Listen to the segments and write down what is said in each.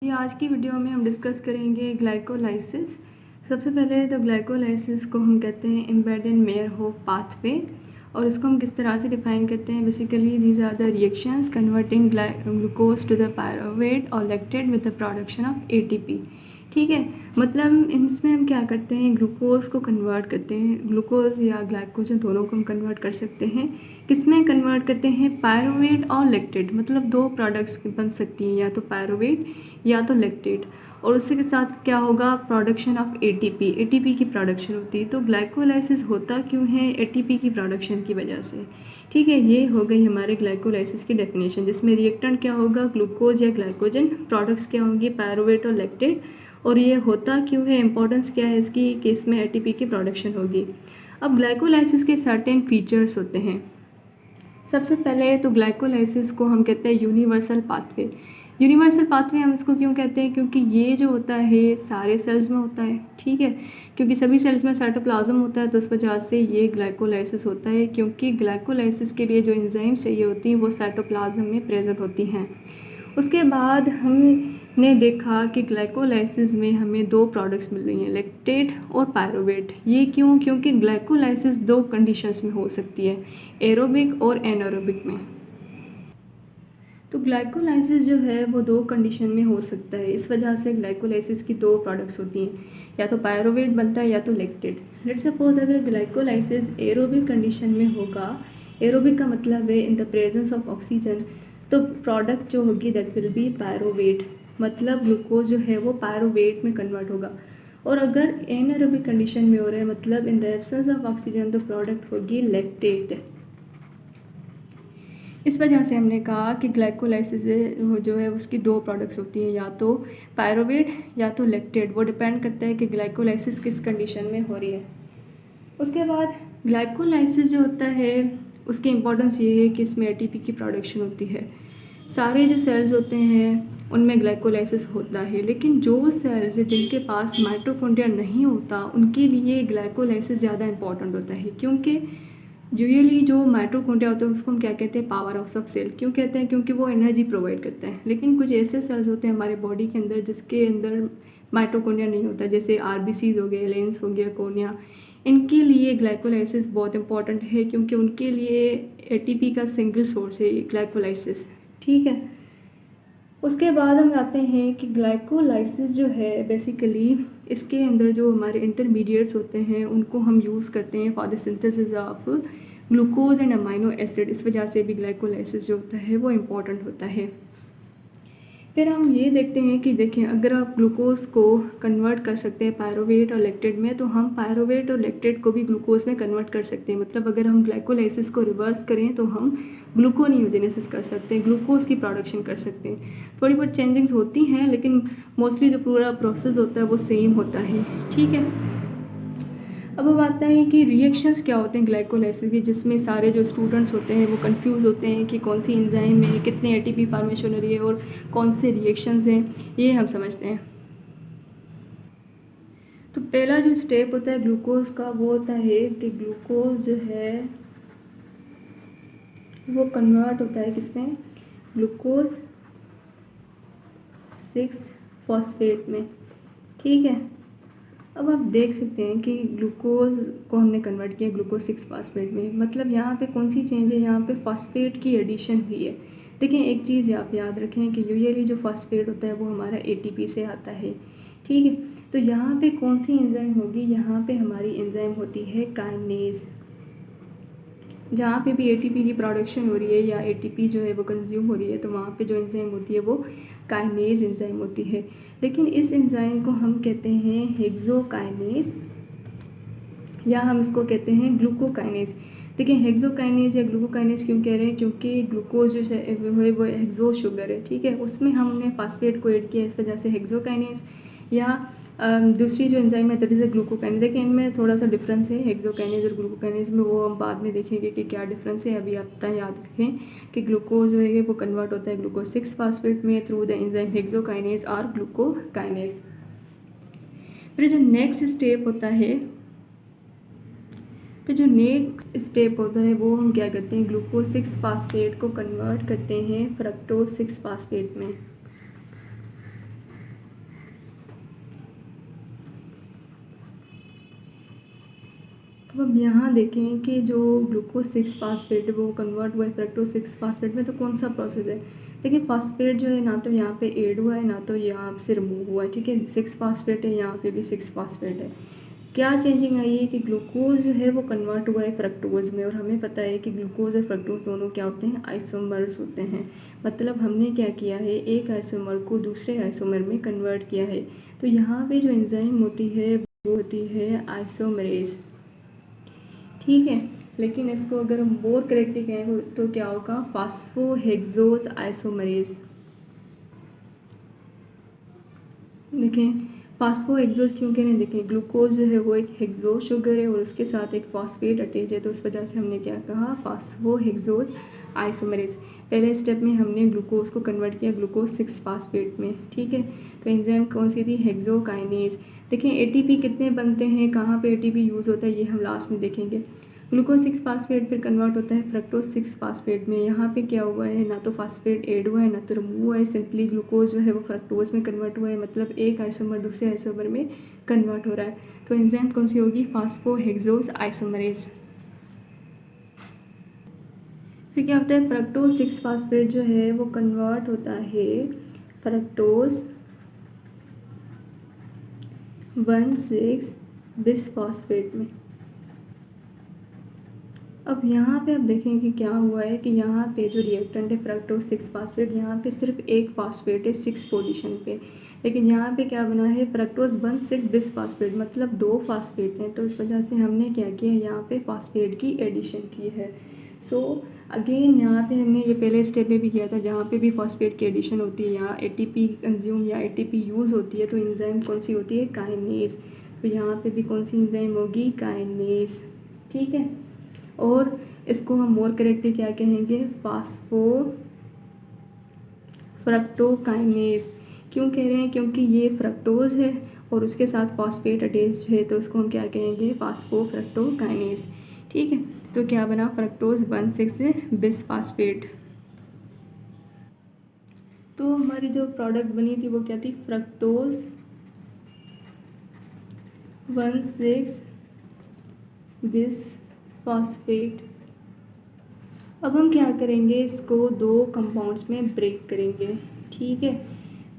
ये आज की वीडियो में हम डिस्कस करेंगे ग्लाइकोलाइसिस। सबसे पहले तो ग्लाइकोलाइसिस को हम कहते हैं एम्बेडेड मेयर-होफ पाथवे और इसको हम किस तरह से डिफाइन करते हैं। Basically these are the reactions converting glucose to the pyruvate और lactate with the production of ATP. ठीक है, मतलब इसमें हम क्या करते हैं, ग्लूकोज को कन्वर्ट करते हैं, ग्लूकोज या ग्लाइकोजन दोनों को हम कन्वर्ट कर सकते हैं। किसमें कन्वर्ट करते हैं, पायरुवेट और लैक्टेट, मतलब दो प्रोडक्ट्स बन सकती हैं, या तो पायरुवेट या तो लैक्टेट, और उसके साथ क्या होगा, प्रोडक्शन ऑफ एटीपी, एटीपी की प्रोडक्शन होती है। तो ग्लाइकोलाइसिस होता क्यों है, एटीपी की प्रोडक्शन की वजह से। ठीक है, ये हो गई हमारे ग्लाइकोलाइसिस की डेफिनेशन, जिसमें रिएक्टेंट क्या होगा, ग्लूकोज या ग्लाइकोजन, प्रोडक्ट्स क्या होंगी, पायरुवेट और लैक्टेट। और ये होता क्यों है, इंपॉर्टेंस क्या है इसकी, कि इसमें एटीपी की प्रोडक्शन होगी। अब ग्लाइकोलाइसिस के सर्टेन फीचर्स होते हैं। सबसे पहले तो ग्लाइकोलाइसिस को हम कहते हैं यूनिवर्सल पाथवे। यूनिवर्सल पाथवे हम इसको क्यों कहते हैं, क्योंकि ये जो होता है सारे सेल्स में होता है। ठीक है, क्योंकि सभी सेल्स में साइटोप्लाज्म होता है, तो उस वजह से ये ग्लाइकोलाइसिस होता है, क्योंकि ग्लाइकोलाइसिस के लिए जो एंजाइम्स चाहिए होती हैं वो साइटोप्लाज्म में प्रेजेंट होती हैं। उसके बाद हमने देखा कि ग्लाइकोलाइसिस में हमें दो प्रोडक्ट्स मिल रही हैं, लैक्टेट और पायरुवेट। ये क्यों, क्योंकि ग्लाइकोलाइसिस दो कंडीशंस में हो सकती है, एरोबिक और एनारोबिक में। तो ग्लाइकोलाइसिस जो है वो दो कंडीशन में हो सकता है, इस वजह से ग्लाइकोलाइसिस की दो प्रोडक्ट्स होती हैं, या तो पायरुवेट बनता है या तो लैक्टेट। लेट्स सपोज अगर ग्लाइकोलाइसिस एरोबिक कंडीशन में होगा, एरोबिक का मतलब है in the presence of oxygen, तो प्रोडक्ट जो होगी दैट विल बी पायरुवेट, मतलब ग्लूकोज जो है वो पायरुवेट में कन्वर्ट होगा। और अगर एनारोबिक कंडीशन में हो रहा है, मतलब in the absence of oxygen, तो प्रोडक्ट होगी लैक्टेट। इस वजह से हमने कहा कि ग्लाइकोलाइसिस जो है उसकी दो प्रोडक्ट्स होती हैं, या तो पायरुवेट या तो लैक्टेट। वो डिपेंड करता है कि ग्लाइकोलाइसिस किस कंडीशन में हो रही है। उसके बाद ग्लाइकोलाइसिस जो होता है उसकी इम्पोर्टेंस ये है कि इसमें एटीपी की प्रोडक्शन होती है। सारे जो सेल्स होते हैं उनमें ग्लाइकोलाइसिस होता है, लेकिन जो सेल्स जिनके पास माइटोकॉन्ड्रिया नहीं होता उनके लिए ग्लाइकोलाइसिस ज़्यादा इंपॉर्टेंट होता है, क्योंकि यूजुअली जो माइटोकॉन्ड्रिया होता है उसको हम क्या कहते हैं, पावर हाउस ऑफ सेल। क्यों कहते हैं, क्योंकि वो एनर्जी प्रोवाइड करते हैं। लेकिन कुछ ऐसे सेल्स होते हैं हमारे बॉडी के अंदर जिसके अंदर माइटोकॉन्ड्रिया नहीं होता, जैसे आरबीसीज हो गए, लेंस हो गया, कोर्निया, इनके लिए ग्लाइकोलाइसिस बहुत इंपॉर्टेंट है, क्योंकि उनके लिए एटीपी का सिंगल सोर्स है ग्लाइकोलाइसिस। ठीक है, उसके बाद हम आते हैं कि ग्लाइकोलाइसिस जो है बेसिकली इसके अंदर जो हमारे इंटरमीडिएट्स होते हैं उनको हम यूज़ करते हैं for the synthesis of glucose and amino acid. इस वजह से भी ग्लाइकोलाइसिस जो होता है वो इम्पॉर्टेंट होता है। फिर हम ये देखते हैं कि देखें, अगर आप ग्लूकोज को कन्वर्ट कर सकते हैं पायरुवेट और लैक्टेट में, तो हम पायरुवेट और लैक्टेट को भी ग्लूकोज में कन्वर्ट कर सकते हैं। मतलब अगर हम ग्लाइकोलाइसिस को रिवर्स करें तो हम ग्लूकोनियोजेनेसिस कर सकते हैं, ग्लूकोज की प्रोडक्शन कर सकते हैं। थोड़ी बहुत चेंजिंग्स होती हैं, लेकिन मोस्टली जो पूरा प्रोसेस होता है वो सेम होता है। ठीक है, अब आता है कि रिएक्शंस क्या होते हैं ग्लाइकोलाइसिस के, जिसमें सारे जो स्टूडेंट्स होते हैं वो कंफ्यूज होते हैं कि कौन सी एंजाइम है, कितने एटीपी फॉर्मेशन हो रही है और कौन से रिएक्शंस हैं, ये हम समझते हैं। तो पहला जो स्टेप होता है ग्लूकोज का वो होता है कि ग्लूकोज जो है वो कन्वर्ट होता है किसमें, ग्लूकोज 6 फॉस्फेट में। ठीक है, अब आप देख सकते हैं कि ग्लूकोज को हमने कन्वर्ट किया ग्लूकोज 6 फास्फेट में, मतलब यहाँ पे कौन सी चेंज है, यहाँ पे फास्फेट की एडिशन हुई है। देखें, एक चीज़ आप याद रखें कि यूजुअली जो फास्फेट होता है वो हमारा एटीपी से आता है। ठीक है, तो यहाँ पे कौन सी एंजाइम होगी, यहाँ पे हमारी एंजाइम होती है काइनेज। जहाँ पे भी एटीपी की प्रोडक्शन हो रही है या एटीपी जो है वो कंज्यूम हो रही है, तो वहाँ पे जो एंजाइम होती है वो काइनेज एंजाइम होती है। लेकिन इस एंजाइम को हम कहते हैं हेक्सोकाइनेज, या हम इसको कहते हैं ग्लूकोकाइनेज। देखिए, हेक्सोकाइनेज या ग्लूकोकाइनेज क्यों कह रहे हैं, क्योंकि ग्लूकोज जो है वो हेक्सो शुगर है। ठीक है, उसमें हमने फास्फेट को ऐड किया, इस वजह से हेक्सोकाइनेज। या दूसरी जो एंजाइम है दैट इज़ ग्लूकोकाइनेज। देखिए, इनमें थोड़ा सा डिफरेंस है हेक्सोकाइनेज और ग्लूकोकाइनेज में, वो हम बाद में देखेंगे कि क्या डिफरेंस है। अभी आप इतना याद रखें कि ग्लूकोज जो है वो कन्वर्ट होता है ग्लूकोज 6 फास्फेट में थ्रू द एंजाइम हेक्सोकाइनेज और ग्लूकोकाइनेज। फिर जो नेक्स्ट स्टेप होता है वो हम क्या करते हैं, ग्लूकोज 6 फास्फेट को कन्वर्ट करते हैं फ्रक्टोज 6 फास्फेट में। तो अब यहाँ देखें कि जो ग्लूकोज 6 फास्फेट वो कन्वर्ट हुआ है फ्रक्टोज 6 फास्फेट में, तो कौन सा प्रोसेस है। देखिए फास्फेट जो है ना तो यहाँ पे ऐड हुआ है ना तो यहाँ से रिमूव हुआ है, ठीक है। 6 फास्फेट है, यहाँ पे भी 6 फास्फेट है। क्या चेंजिंग आई है कि ग्लूकोज जो है वो कन्वर्ट हुआ है फ्रक्टोज में, और हमें पता है कि ग्लूकोज और फ्रक्टोज दोनों क्या होते हैं, आइसोमर्स होते हैं। मतलब हमने क्या किया है, एक आइसोमर को दूसरे आइसोमर में कन्वर्ट किया है। तो यहाँ पे जो एंजाइम होती है वो होती है आइसोमरेज, ठीक है। लेकिन इसको अगर हम मोर करेक्टली कहें तो क्या होगा, फास्फोहेक्सोज आइसोमरेज। देखें फास्फोहेक्सोज क्यों कह रहे हैं, देखें ग्लूकोज जो है वो एक हेक्सो शुगर है और उसके साथ एक फॉस्फेट अटैच है, तो उस वजह से हमने क्या कहा, फास्फोहेक्सोज आइसोमरेज। पहले स्टेप में हमने ग्लूकोज को कन्वर्ट किया ग्लूकोज 6 फास्फेट में, ठीक है। तो एंजाइम कौन सी थी, हेक्सोकाइनेज। देखें एटीपी कितने बनते हैं, कहाँ पे एटीपी यूज़ होता है, ये हम लास्ट में देखेंगे। ग्लूकोज 6 फास्फेट फिर कन्वर्ट होता है फ्रक्टोज 6 फास्फेट में। यहाँ पे क्या हुआ है, ना तो फास्फेट ऐड हुआ है ना तो रिमूव हुआ है, सिंपली ग्लूकोज जो है वो फ्रक्टोज में कन्वर्ट हुआ है, मतलब एक आइसोमर दूसरे आइसोमर में कन्वर्ट हो रहा है। तो एंजाइम कौन सी होगी, फास्फोहेक्सोज आइसोमरेज। फिर क्या होता है, फ्रक्टोज 6 फास्फेट जो है वो कन्वर्ट होता है फ्रक्टोज 1,6 बिसफॉस्फेट में। अब यहाँ पे आप देखें कि क्या हुआ है कि यहाँ पे जो रिएक्टेंट है फ्रक्टोज 6 फास्फेट, यहाँ पे सिर्फ एक फास्फेट है 6 पोजीशन पे, लेकिन यहाँ पे क्या बना है, फ्रक्टोज 1,6 बिसफॉस्फेट, मतलब 2 फास्फेट हैं। तो इस वजह से हमने क्या किया, यहाँ पे फास्फेट की एडिशन की है। सो अगेन यहाँ पे हमने ये पहले स्टेप में भी किया था, जहाँ पे भी फास्फेट की एडिशन होती है, यहाँ एटीपी कंज्यूम या एटीपी यूज़ होती है, तो एंजाइम कौन सी होती है, काइनेज। तो यहाँ पे भी कौन सी एंजाइम होगी, काइनेज, ठीक है। और इसको हम मोर करेक्टली क्या कहेंगे, फ्रक्टोकाइनेज। क्यों कह रहे हैं, क्योंकि ये फ्रक्टोज है और उसके साथ फॉस्फेट अटैच है, तो इसको हम क्या कहेंगे, फास्फोफ्रक्टोकाइनेज, ठीक है। तो क्या बना, फ्रक्टोज 1,6 बिसफॉस्फेट। तो हमारी जो प्रोडक्ट बनी थी वो क्या थी, फ्रक्टोज 1,6 बिसफॉस्फेट। अब हम क्या करेंगे, इसको 2 कंपाउंड्स में ब्रेक करेंगे, ठीक है।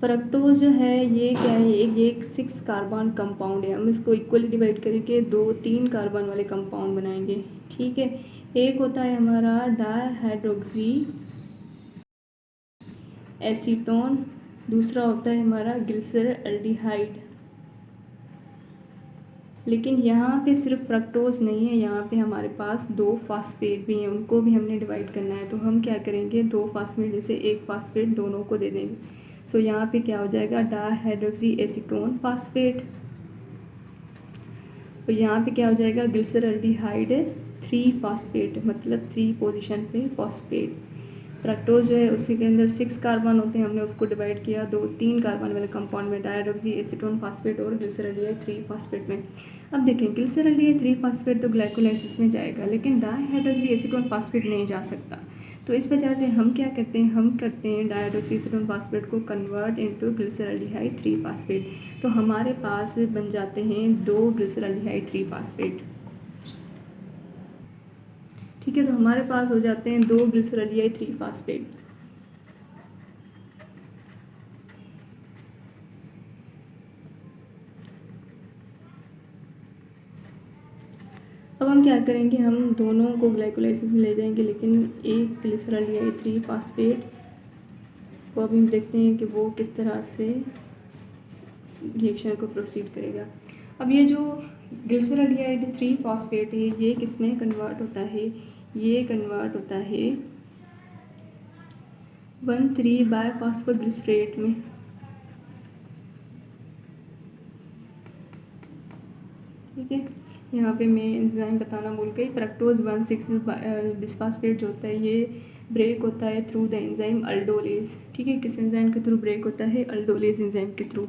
फ्रक्टोज जो है ये क्या है, ये एक 6 कार्बन कंपाउंड है। हम इसको इक्वली डिवाइड करके 2-3 कार्बन वाले कंपाउंड बनाएंगे, ठीक है। एक होता है हमारा डायहाइड्रोक्सी एसीटोन, दूसरा होता है हमारा ग्लिसरल्डिहाइड। लेकिन यहाँ पे सिर्फ फ्रक्टोज नहीं है, यहाँ पे हमारे पास 2 फास्फेट भी हैं, उनको भी हमने डिवाइड करना है। तो हम क्या करेंगे, 2 फास्फेट जैसे एक फास्फेट दोनों को दे देंगे। सो यहाँ पे क्या हो जाएगा, डायहाइड्रोक्सी एसीटोन फास्फेट। तो यहाँ पे क्या हो जाएगा, ग्लिसरल्डिहाइड 3 फास्फेट, मतलब 3 पोजीशन पे फॉस्फेट। फ्रक्टोज जो है उसी के अंदर 6 कार्बन होते हैं, हमने उसको डिवाइड किया 2-3 कार्बन वाले कंपाउंड में, डायऑक्सी एसीटोन फास्फेट और ग्लिसरल्डिहाइड 3 फास्फेट में। अब देखें ग्लिसरल्डिहाइड 3 फास्फेट तो ग्लाइकोलाइसिस में जाएगा, लेकिन डायहाइड्रोक्सी एसीटोन फास्फेट नहीं जा सकता। तो इस वजह से हम क्या करते हैं, हम करते हैं डायऑक्सी एसीटोन फास्फेट को कन्वर्ट इनटू ग्लिसरल्डिहाइड 3 फास्फेट। तो हमारे पास बन जाते हैं 2 ग्लिसरल्डिहाइड 3 फास्फेट, ठीक है। तो हमारे पास हो जाते हैं 2 ग्लिसरल्डिहाइड 3 फास्फेट। अब हम क्या करेंगे, हम दोनों को ग्लाइकोलाइसिस में ले जाएंगे, लेकिन एक ग्लिसरल्डिहाइड 3 फास्फेट को अभी हम देखते हैं कि वो किस तरह से रिएक्शन को प्रोसीड करेगा। अब ये जो ग्लिसरल्डिहाइड 3 फास्फेट है ये किस में कन्वर्ट होता है, ये कन्वर्ट होता है 1,3 बायफॉस्फोग्लिसरेट में, ठीक है। यहाँ पे मैं एंजाइम बताना भूल गई, फ्रक्टोज 1,6 बिसफॉस्फेट जो होता है ये ब्रेक होता है थ्रू द एंजाइम अल्डोलेज, ठीक है। किस एंजाइम के थ्रू ब्रेक होता है, अल्डोलेज एंजाइम के थ्रू,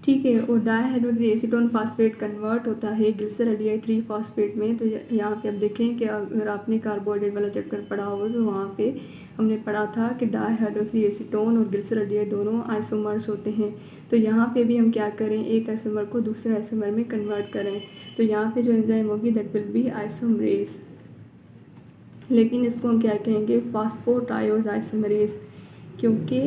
ठीक। ठीक है। और डाईहाइड्रोक्सी एसीटोन फास्फेट कन्वर्ट होता है ग्लिसरॉल्डिहाइड 3 फास्फेट में। तो यहाँ पे आप देखें कि अगर आपने कार्बोहाइड्रेट वाला चैप्टर पढ़ा हो तो वहाँ पे हमने पढ़ा था कि डाईहाइड्रोक्सी एसीटोन और ग्लिसरॉल्डिहाइड दोनों आइसोमर्स होते हैं। तो यहाँ पे भी हम क्या करें, एक आइसोमर को दूसरे आइसोमर में कन्वर्ट करें। तो यहाँ पे जो एंजाइम होगी दैट विल बी आइसोमरेज, लेकिन इसको हम क्या कहेंगे, फास्फोट्रायोज आइसोमरेज, क्योंकि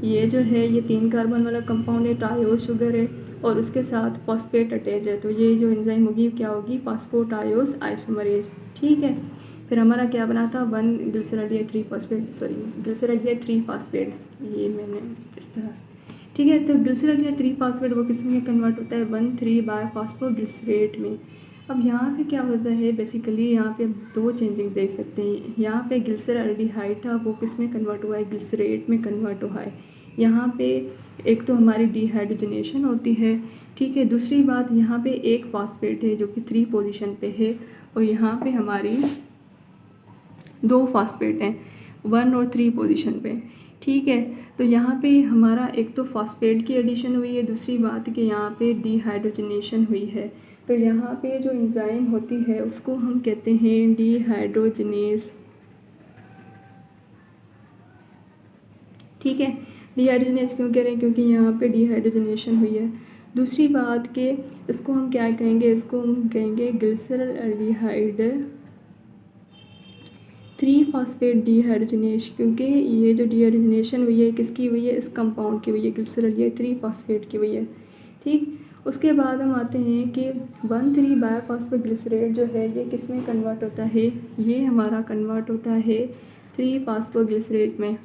ये जो है ये 3 कार्बन वाला कंपाउंड है, ट्रायोज शुगर है और उसके साथ फॉस्फेट अटैच है। तो ये जो एंजाइम होगी क्या होगी, फास्फोट्रायोज आइसोमरेज। ठीक है। फिर हमारा क्या बना था, 1 glyceraldehyde 3 phosphate, sorry glyceraldehyde 3 phosphate, ये मैंने इस तरह से। ठीक है। तो ग्लिसरॉल्डिहाइड 3 फास्फेट वो किस में कन्वर्ट होता है, 1,3 बाय फास्फोग्लिसरेट में। अब यहाँ पे क्या होता है, बेसिकली यहाँ पे आप 2 चेंजिंग देख सकते हैं। यहाँ पे ग्लिसरॉल्डिहाइड था वो किस में कन्वर्ट हुआ है, ग्लिसरेट में कन्वर्ट हुआ है। यहाँ पे एक तो हमारी डिहाइड्रोजनेशन होती है। ठीक है। दूसरी बात, यहाँ पे एक फास्फेट है जो कि 3 पोजीशन पे है और यहाँ पे हमारी 2 फास्फेट हैं 1 और 3 पोजीशन पे। ठीक है। तो यहाँ पे हमारा एक तो फास्फेट की एडिशन हुई है, दूसरी बात कि यहाँ पे डिहाइड्रोजनेशन हुई है। तो यहाँ पे जो एंजाइम होती है उसको हम कहते हैं डिहाइड्रोजनेज। ठीक है। डिहाइड्रोजनेज क्यों कह रहे हैं, क्योंकि यहाँ पे डिहाइड्रोजनेशन हुई है। दूसरी बात कि इसको हम क्या कहेंगे, इसको हम कहेंगे ग्लिसरॉल्डिहाइड 3 फास्फेट डिहाइड्रोजनेज, क्योंकि ये जो डिहाइड्रोजनेशन हुई है किसकी हुई है, इस कंपाउंड की हुई है, ग्लिसरॉल्डिहाइड 3 फास्फेट की हुई है। ठीक। उसके बाद हम आते हैं कि 1,3 बायोफॉस्फोग्लिसरेट जो है ये किस में कन्वर्ट होता है, ये हमारा कन्वर्ट होता है 3 फास्फोग्लिसरेट में।